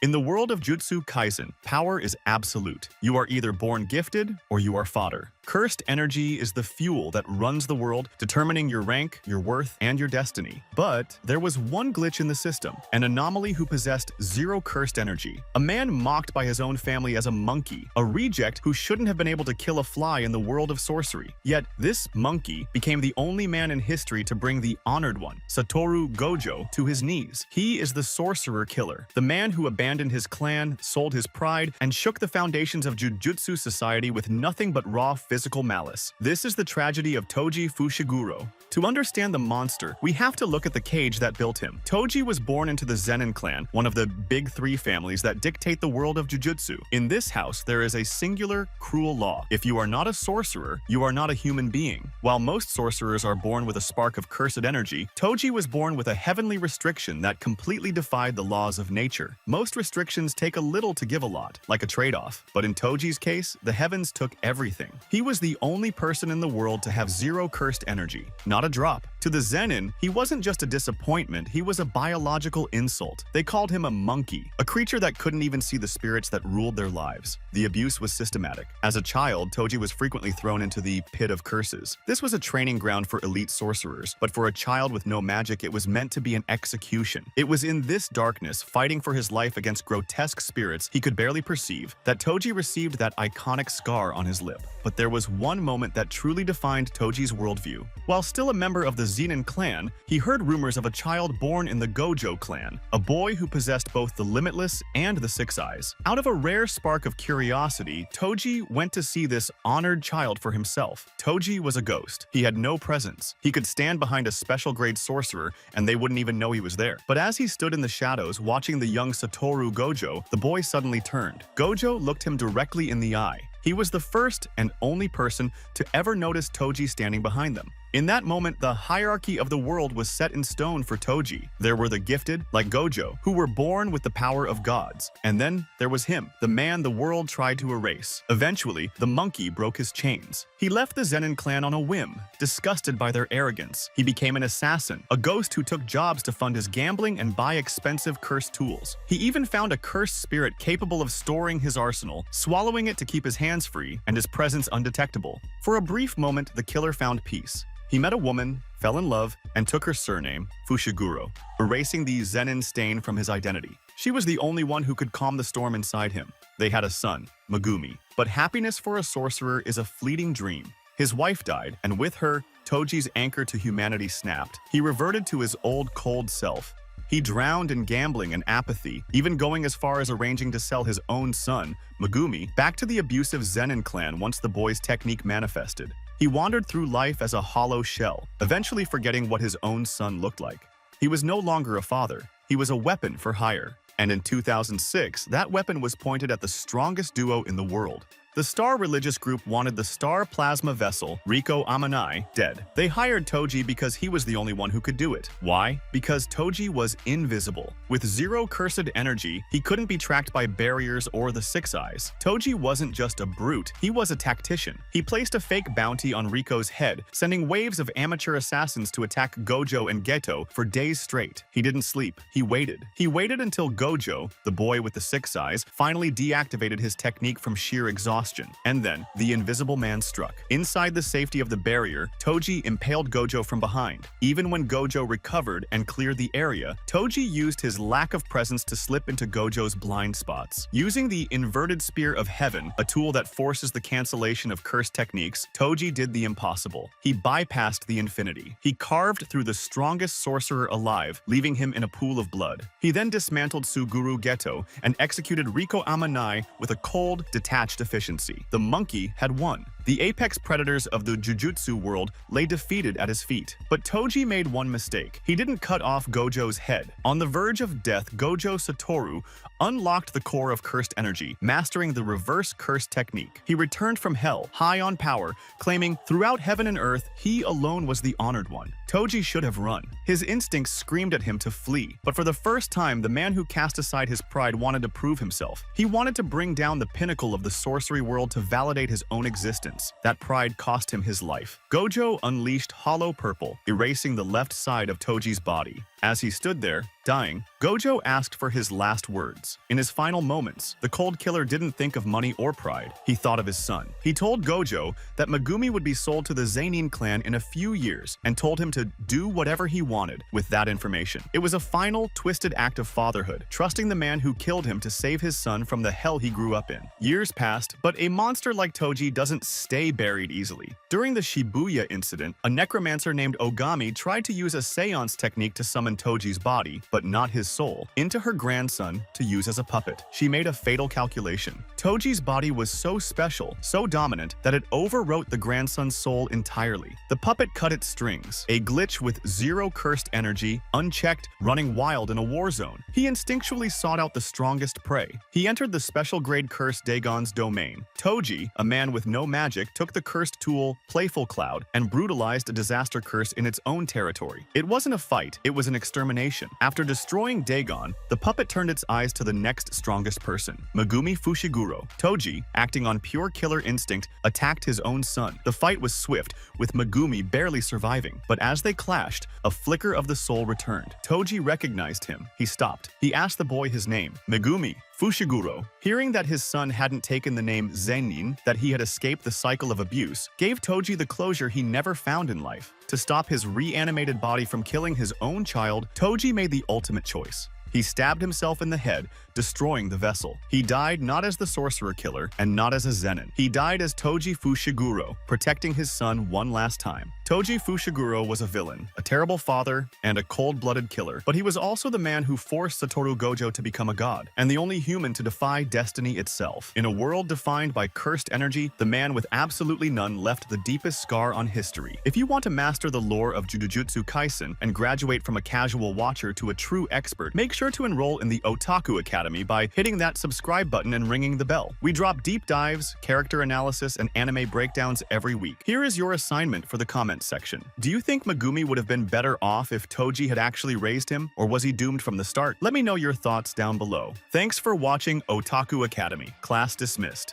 In the world of Jujutsu Kaisen, power is absolute. You are either born gifted or you are fodder. Cursed energy is the fuel that runs the world, determining your rank, your worth, and your destiny. But there was one glitch in the system, an anomaly who possessed zero cursed energy. A man mocked by his own family as a monkey, a reject who shouldn't have been able to kill a fly in the world of sorcery. Yet this monkey became the only man in history to bring the honored one, Satoru Gojo, to his knees. He is the sorcerer killer, the man who abandoned his clan, sold his pride, and shook the foundations of Jujutsu society with nothing but raw physical malice. This is the tragedy of Toji Fushiguro. To understand the monster, we have to look at the cage that built him. Toji was born into the Zenin Clan, one of the big three families that dictate the world of Jujutsu. In this house, there is a singular, cruel law. If you are not a sorcerer, you are not a human being. While most sorcerers are born with a spark of cursed energy, Toji was born with a heavenly restriction that completely defied the laws of nature. Most restrictions take a little to give a lot, like a trade-off. But in Toji's case, the heavens took everything. He was the only person in the world to have zero cursed energy. Not a drop. To the Zenin, he wasn't just a disappointment, he was a biological insult. They called him a monkey, a creature that couldn't even see the spirits that ruled their lives. The abuse was systematic. As a child, Toji was frequently thrown into the pit of curses. This was a training ground for elite sorcerers, but for a child with no magic, it was meant to be an execution. It was in this darkness, fighting for his life against grotesque spirits he could barely perceive, that Toji received that iconic scar on his lip. But there was one moment that truly defined Toji's worldview. While still a member of the Zenin Clan, he heard rumors of a child born in the Gojo clan, a boy who possessed both the limitless and the six eyes. Out of a rare spark of curiosity, Toji went to see this honored child for himself. Toji was a ghost. He had no presence. He could stand behind a special grade sorcerer and they wouldn't even know he was there. But as he stood in the shadows watching the young Satoru Gojo, the boy suddenly turned. Gojo looked him directly in the eye. He was the first and only person to ever notice Toji standing behind them. In that moment, the hierarchy of the world was set in stone for Toji. There were the gifted, like Gojo, who were born with the power of gods. And then there was him, the man the world tried to erase. Eventually, the monkey broke his chains. He left the Zenin clan on a whim, disgusted by their arrogance. He became an assassin, a ghost who took jobs to fund his gambling and buy expensive cursed tools. He even found a cursed spirit capable of storing his arsenal, swallowing it to keep his hands free and his presence undetectable. For a brief moment, the killer found peace. He met a woman, fell in love, and took her surname, Fushiguro, erasing the Zenin stain from his identity. She was the only one who could calm the storm inside him. They had a son, Megumi. But happiness for a sorcerer is a fleeting dream. His wife died, and with her, Toji's anchor to humanity snapped. He reverted to his old cold self. He drowned in gambling and apathy, even going as far as arranging to sell his own son, Megumi, back to the abusive Zenin clan once the boy's technique manifested. He wandered through life as a hollow shell, eventually forgetting what his own son looked like. He was no longer a father. He was a weapon for hire. And in 2006, that weapon was pointed at the strongest duo in the world. The Star religious group wanted the Star plasma vessel, Riko Amanai, dead. They hired Toji because he was the only one who could do it. Why? Because Toji was invisible. With zero cursed energy, he couldn't be tracked by barriers or the Six Eyes. Toji wasn't just a brute, he was a tactician. He placed a fake bounty on Riko's head, sending waves of amateur assassins to attack Gojo and Geto for days straight. He didn't sleep. He waited. He waited until Gojo, the boy with the Six Eyes, finally deactivated his technique from sheer exhaustion. And then, the Invisible Man struck. Inside the safety of the barrier, Toji impaled Gojo from behind. Even when Gojo recovered and cleared the area, Toji used his lack of presence to slip into Gojo's blind spots. Using the Inverted Spear of Heaven, a tool that forces the cancellation of cursed techniques, Toji did the impossible. He bypassed the infinity. He carved through the strongest sorcerer alive, leaving him in a pool of blood. He then dismantled Suguru Geto and executed Riko Amanai with a cold, detached efficiency. The monkey had won. The apex predators of the Jujutsu world lay defeated at his feet. But Toji made one mistake. He didn't cut off Gojo's head. On the verge of death, Gojo Satoru unlocked the core of cursed energy, mastering the reverse curse technique. He returned from hell, high on power, claiming throughout heaven and earth, he alone was the honored one. Toji should have run. His instincts screamed at him to flee. But for the first time, the man who cast aside his pride wanted to prove himself. He wanted to bring down the pinnacle of the sorcery world to validate his own existence. That pride cost him his life. Gojo unleashed Hollow Purple, erasing the left side of Toji's body. As he stood there, dying, Gojo asked for his last words. In his final moments, the cold killer didn't think of money or pride. He thought of his son. He told Gojo that Megumi would be sold to the Zenin Clan in a few years and told him to do whatever he wanted with that information. It was a final, twisted act of fatherhood, trusting the man who killed him to save his son from the hell he grew up in. Years passed, but a monster like Toji doesn't stay buried easily. During the Shibuya Incident, a necromancer named Ogami tried to use a seance technique to summon Toji's body, but not his soul, into her grandson to use as a puppet. She made a fatal calculation. Toji's body was so special, so dominant, that it overwrote the grandson's soul entirely. The puppet cut its strings, a glitch with zero cursed energy, unchecked, running wild in a war zone. He instinctually sought out the strongest prey. He entered the special grade cursed Dagon's domain. Toji, a man with no magic, took the cursed tool, Playful Cloud, and brutalized a disaster curse in its own territory. It wasn't a fight, it was an extermination. After destroying Dagon, the puppet turned its eyes to the next strongest person, Megumi Fushiguro. Toji, acting on pure killer instinct, attacked his own son. The fight was swift, with Megumi barely surviving. But as they clashed, a flicker of the soul returned. Toji recognized him. He stopped. He asked the boy his name, Megumi Fushiguro. Hearing that his son hadn't taken the name Zenin, that he had escaped the cycle of abuse, gave Toji the closure he never found in life. To stop his reanimated body from killing his own child, Toji made the ultimate choice. He stabbed himself in the head, destroying the vessel. He died not as the sorcerer killer and not as a Zenin. He died as Toji Fushiguro, protecting his son one last time. Toji Fushiguro was a villain, a terrible father, and a cold-blooded killer, but he was also the man who forced Satoru Gojo to become a god, and the only human to defy destiny itself. In a world defined by cursed energy, the man with absolutely none left the deepest scar on history. If you want to master the lore of Jujutsu Kaisen and graduate from a casual watcher to a true expert, make sure to enroll in the Otaku Academy by hitting that subscribe button and ringing the bell. We drop deep dives, character analysis, and anime breakdowns every week. Here is your assignment for the comments section. Do you think Megumi would have been better off if Toji had actually raised him, or was he doomed from the start? Let me know your thoughts down below. Thanks for watching Otaku Academy. Class dismissed.